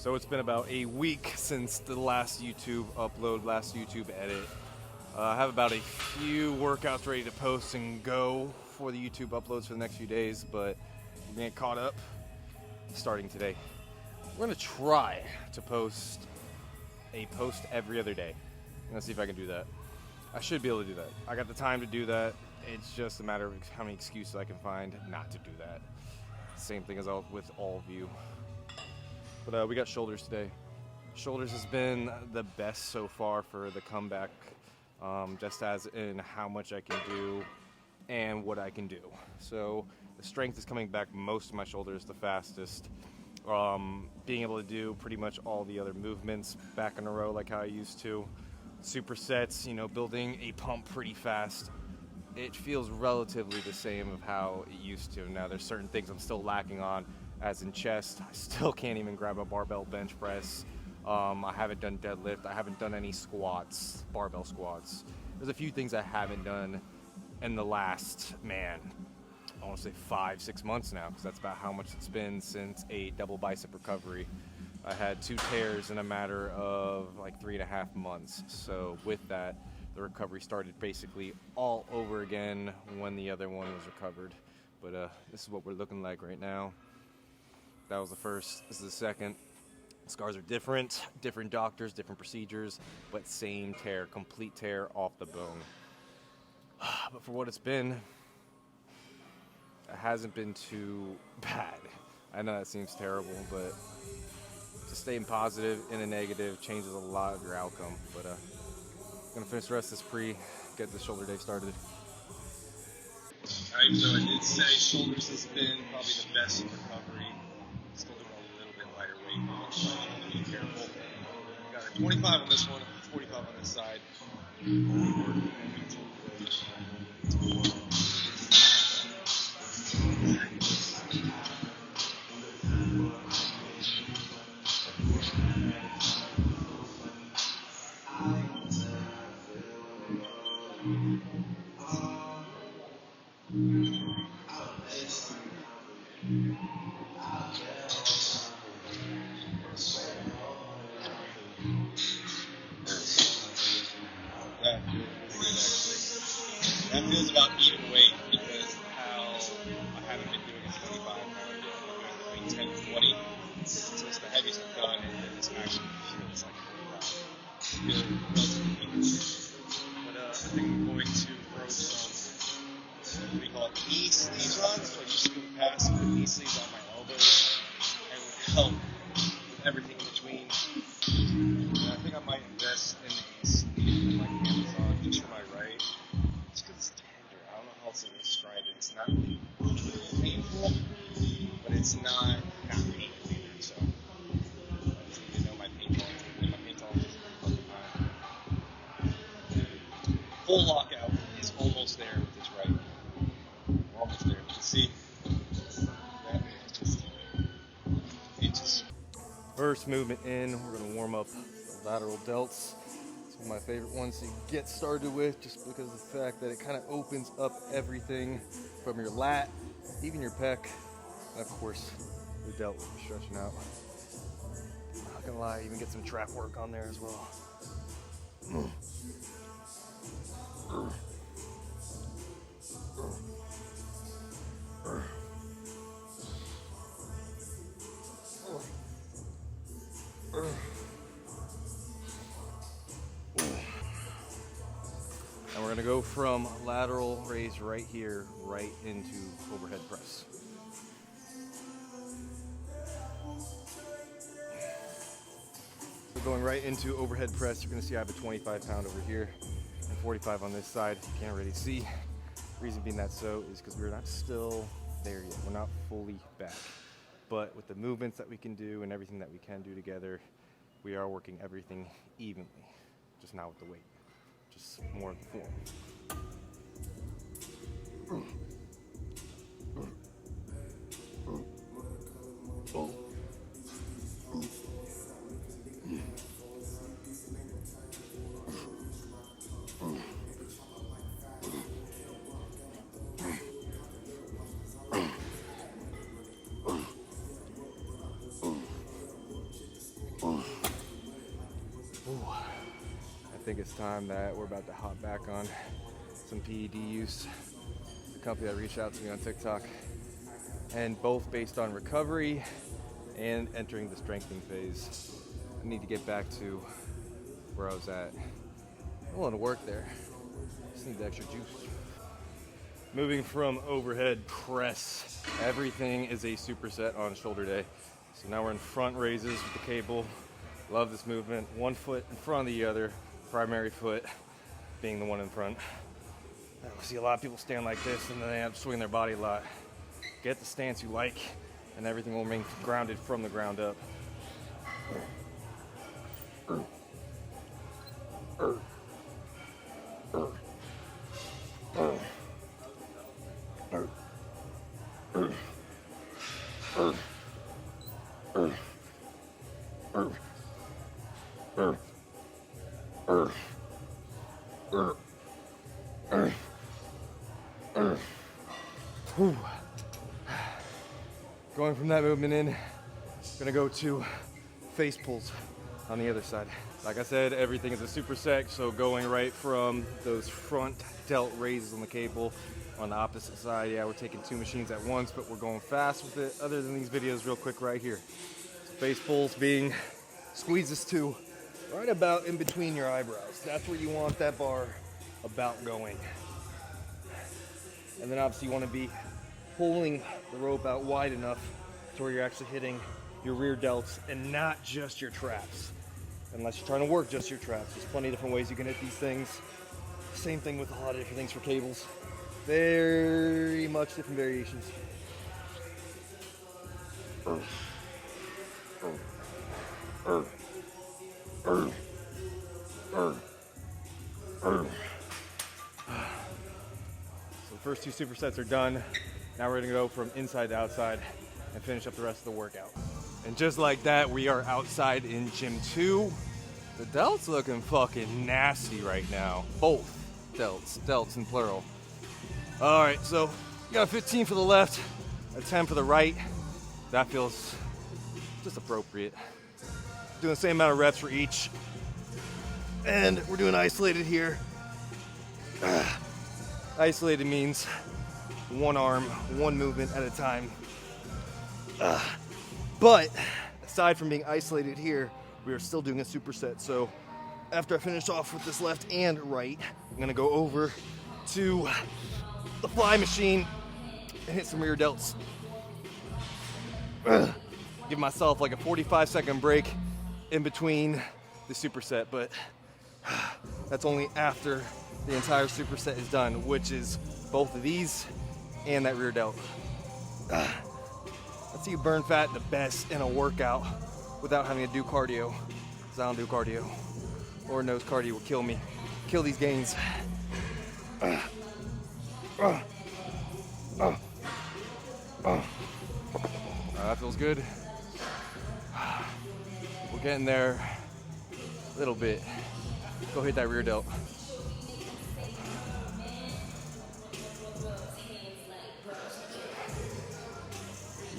So it's been about a week since the last YouTube upload, last YouTube edit. I have about a few workouts ready to post and go for the YouTube uploads for the next few days, but I'm getting caught up starting today. We're gonna try to post a post every other day. I'm gonna see if I can do that. I should be able to do that. I got the time to do that. It's just a matter of how many excuses I can find not to do that. Same thing as with all of you. But we got shoulders today. Shoulders has been the best so far for the comeback, just as in how much I can do and what I can do. So the strength is coming back most of my shoulders the fastest. Being able to do pretty much all the other movements back in a row like how I used to. Supersets, building a pump pretty fast. It feels relatively the same of how it used to. Now there's certain things I'm still lacking on, as in chest. I still can't even grab a barbell bench press. I haven't done deadlift. I haven't done any squats, barbell squats. There's a few things I haven't done in the last, I want to say 5-6 months now, because that's about how much it's been since a double bicep recovery. I had 2 tears in a matter of like 3.5 months. So with that, the recovery started basically all over again when the other one was recovered. But this is what we're looking like right now. That was the first. This is the second. Scars are different doctors, different procedures, but same tear, complete tear off the bone. But for what it's been, it hasn't been too bad. I know that seems terrible, but just staying positive in a negative changes a lot of your outcome. But I'm gonna finish the rest of this get the shoulder day started. Even though I did say shoulders has been probably the best in recovery, still doing a little bit lighter weight. Be careful. Got a 25 on this one, 45 on this side. That feels about even weight because of how I haven't been doing a 25 now. I'm doing between 10 and 20. So it's the heaviest I've done, and this actually feels like 25. Feels relatively easy. But I think I'm going to throw some, what do you call it, knee sleeves on. So I just scoot past and put knee sleeves on my elbows. And it would help with everything in between. And I think I might invest in a sleeve like Amazon just for my right. Just because it's tender. I don't know how else to describe it. It's not painful, but it's not painful either. So I just need to know my pain tolerance. And my pain tolerance is perfect fine. Full lockout is almost there with this right. We're almost there. You can see that it's just inches. First movement in, we're gonna warm up the lateral delts. It's one of my favorite ones to get started with, just because of the fact that it kind of opens up everything from your lat, even your pec, and of course the delt will be stretching out. Not gonna lie, even get some trap work on there as well. And we're gonna go from lateral raise right here, right into overhead press. So going right into overhead press, you're gonna see I have a 25 pound over here and 45 on this side. You can't really see. Reason being that so is because we're not still there yet. We're not fully back. But with the movements that we can do and everything that we can do together, we are working everything evenly, just not with the weight, just more of the form. Ooh. I think it's time that we're about to hop back on some PED use. The company that reached out to me on TikTok, and both based on recovery and entering the strengthening phase. I need to get back to where I was at. I want to work there. Just need the extra juice. Moving from overhead press, everything is a superset on shoulder day. So now we're in front raises with the cable. Love this movement. One foot in front of the other, primary foot being the one in front. I see a lot of people stand like this and then they have to swing their body a lot. Get the stance you like and everything will remain grounded from the ground up. Whew. Going from that movement in, gonna go to face pulls on the other side. Like I said, everything is a superset, so going right from those front delt raises on the cable on the opposite side. Yeah, we're taking 2 machines at once, but we're going fast with it. Other than these videos, real quick right here. So face pulls being squeezes to right about in between your eyebrows. That's where you want that bar about going. And then obviously you want to be pulling the rope out wide enough to where you're actually hitting your rear delts and not just your traps. Unless you're trying to work just your traps. There's plenty of different ways you can hit these things. Same thing with a lot of different things for cables. Very much different variations. So the first 2 supersets are done. Now we're gonna go from inside to outside and finish up the rest of the workout. And just like that, we are outside in gym 2. The delts looking fucking nasty right now. Both delts in plural. All right, so we got a 15 for the left, a 10 for the right. That feels just appropriate. Doing the same amount of reps for each. And we're doing isolated here. Isolated means one arm, one movement at a time. But aside from being isolated here, we are still doing a superset. So after I finish off with this left and right, I'm gonna go over to the fly machine and hit some rear delts. Give myself like a 45-second break in between the superset, but that's only after the entire superset is done, which is both of these and that rear delt. Let's see you burn fat the best in a workout without having to do cardio, because I don't do cardio. Lord knows cardio will kill me. Kill these gains. That feels good. We're getting there a little bit. Go hit that rear delt.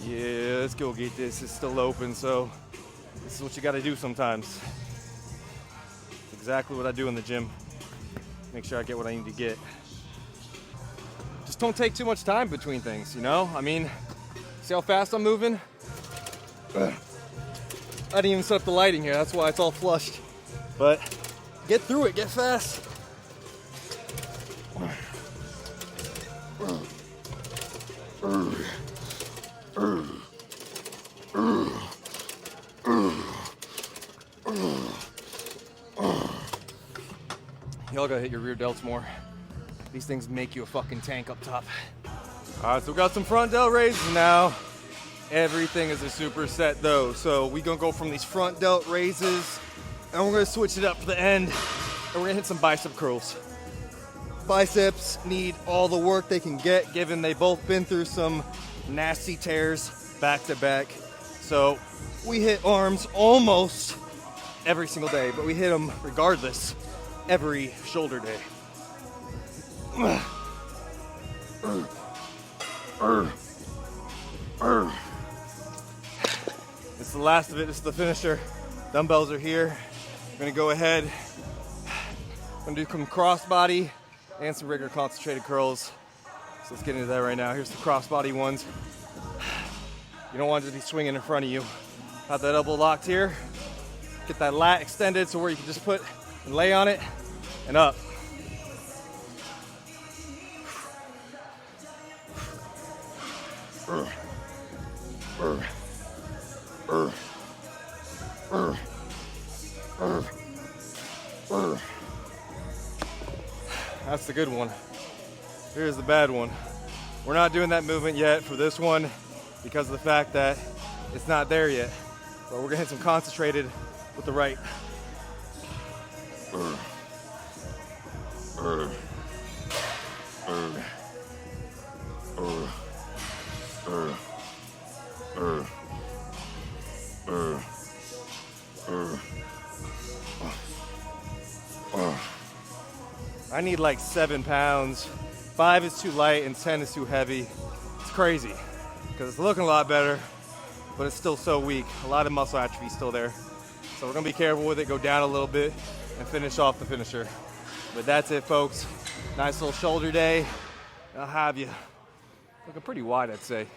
Yeah, let's go get this. It's still open, so this is what you gotta do sometimes. It's exactly what I do in the gym. Make sure I get what I need to get. Just don't take too much time between things, you know? I mean, see how fast I'm moving? I didn't even set up the lighting here, that's why it's all flushed. But get through it, get fast. Y'all gotta hit your rear delts more. These things make you a fucking tank up top. All right, so we got some front delt raises now. Everything is a superset though. So we gonna go from these front delt raises and we're gonna switch it up for the end and we're gonna hit some bicep curls. Biceps need all the work they can get given they both been through some nasty tears back to back. So we hit arms almost every single day, but we hit them regardless every shoulder day. It's the last of it, it's the finisher. Dumbbells are here. I'm gonna go ahead. I'm gonna do some crossbody and some rigor concentrated curls. So let's get into that right now. Here's the crossbody ones. You don't want to just be swinging in front of you. Got that elbow locked here. Get that lat extended so where you can just put and lay on it and up. That's the good one. Here's the bad one. We're not doing that movement yet for this one because of the fact that it's not there yet. But we're gonna hit some concentrated with the right. I need like 7 pounds. 5 is too light and 10 is too heavy. It's crazy because it's looking a lot better, but it's still so weak. A lot of muscle atrophy still there. So we're gonna be careful with it, go down a little bit and finish off the finisher. But that's it, folks. Nice little shoulder day. I'll have you looking pretty wide, I'd say.